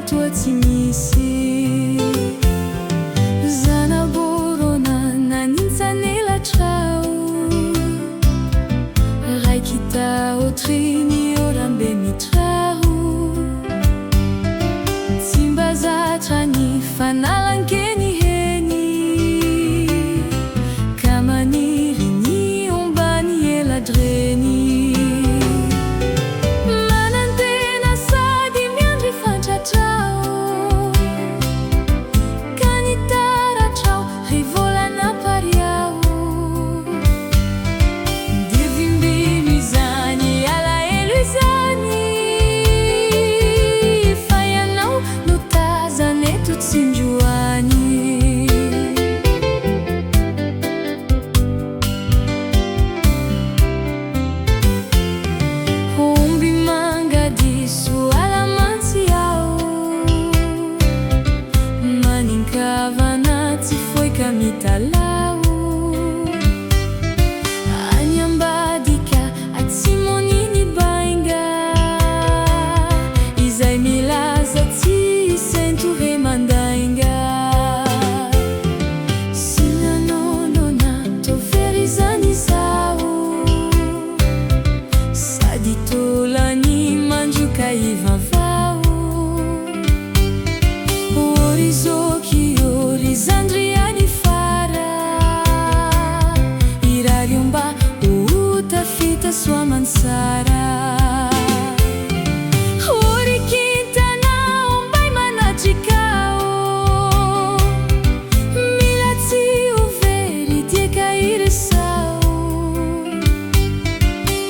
toa tsy misy. Zanaborona nanintsanilatrao, raiky tahotriny orambe mitraho. Tsy mba zatra ny fanalankeny heny, ka maniry ny ombany eladreny. Manantena sady miandry fantratrao, ka ny taratrao rivolana pariao. Divimbino izany alahelo izany, fa ianao no tazana eto tsinjoany. Omby mangadiso alamantsy ao, maninkavana tsy foi ka mitalao. Any ambadika atsimoniny bainga, izay milaza tsy sentore mandainga. Sinanonona toverizany zao, sady tolany mandroka ivavao. Orizoky orizandriany fara, irariomba utafita sua mansara. Orikintana ombay manajikao, milatsy overy diaka iresao.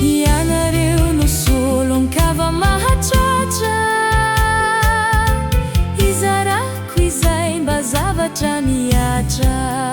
Ianareo no solon-kava mahatratra, izarako izay mba zavatra miatra.